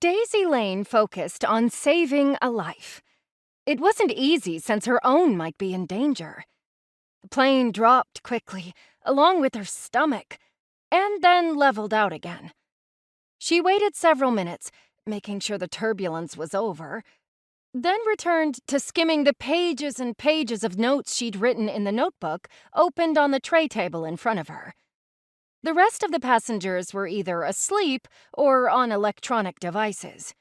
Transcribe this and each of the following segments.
Daisy Layne focused on saving a life. It wasn't easy since her own might be in danger. The plane dropped quickly, along with her stomach, and then leveled out again. She waited several minutes, making sure the turbulence was over, then returned to skimming the pages and pages of notes she'd written in the notebook opened on the tray table in front of her. The rest of the passengers were either asleep or on electronic devices.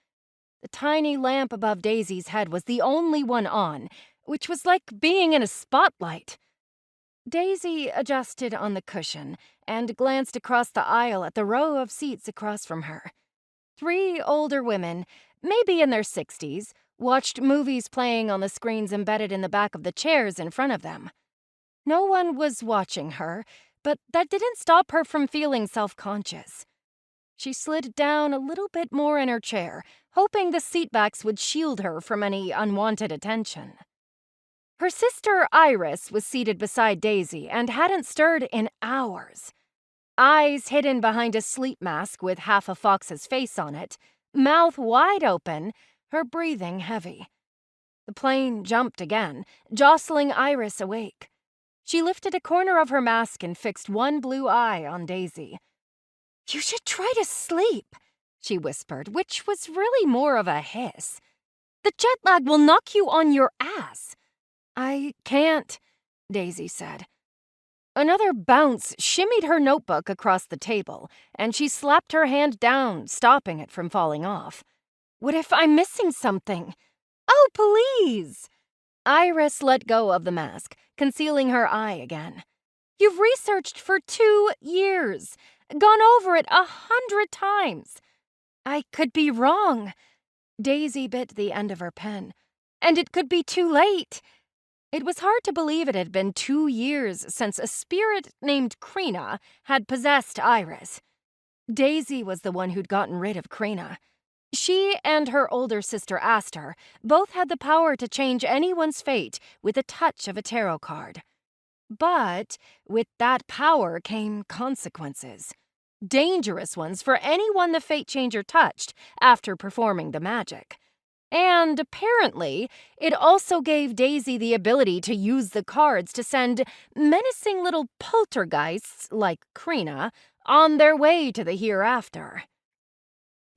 The tiny lamp above Daisy's head was the only one on, which was like being in a spotlight. Daisy adjusted on the cushion and glanced across the aisle at the row of seats across from her. 3 older women, maybe in their 60s, watched movies playing on the screens embedded in the back of the chairs in front of them. No one was watching her, but that didn't stop her from feeling self-conscious. She slid down a little bit more in her chair, hoping the seatbacks would shield her from any unwanted attention. Her sister Iris was seated beside Daisy and hadn't stirred in hours. Eyes hidden behind a sleep mask with half a fox's face on it, mouth wide open, her breathing heavy. The plane jumped again, jostling Iris awake. She lifted a corner of her mask and fixed one blue eye on Daisy. "You should try to sleep," she whispered, which was really more of a hiss. "The jet lag will knock you on your ass." "I can't," Daisy said. Another bounce shimmied her notebook across the table, and she slapped her hand down, stopping it from falling off. "What if I'm missing something?" "Oh, please!" Iris let go of the mask, concealing her eye again. "You've researched for 2 years, gone over it 100 times. I could be wrong." Daisy bit the end of her pen. "And it could be too late." It was hard to believe it had been 2 years since a spirit named Krina had possessed Iris. Daisy was the one who'd gotten rid of Krina. She and her older sister Aster both had the power to change anyone's fate with a touch of a tarot card. But with that power came consequences. Dangerous ones for anyone the fate changer touched after performing the magic. And apparently, it also gave Daisy the ability to use the cards to send menacing little poltergeists, like Krina, on their way to the hereafter.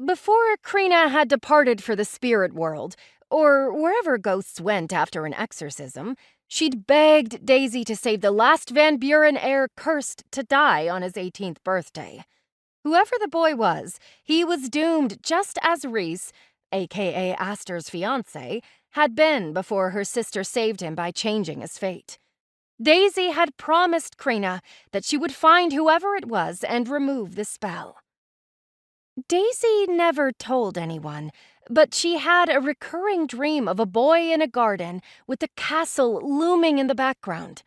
Before Krina had departed for the spirit world, or wherever ghosts went after an exorcism, she'd begged Daisy to save the last Van Buren heir cursed to die on his 18th birthday. Whoever the boy was, he was doomed just as Reese, aka Aster's fiancé, had been before her sister saved him by changing his fate. Daisy had promised Krina that she would find whoever it was and remove the spell. Daisy never told anyone, but she had a recurring dream of a boy in a garden with a castle looming in the background.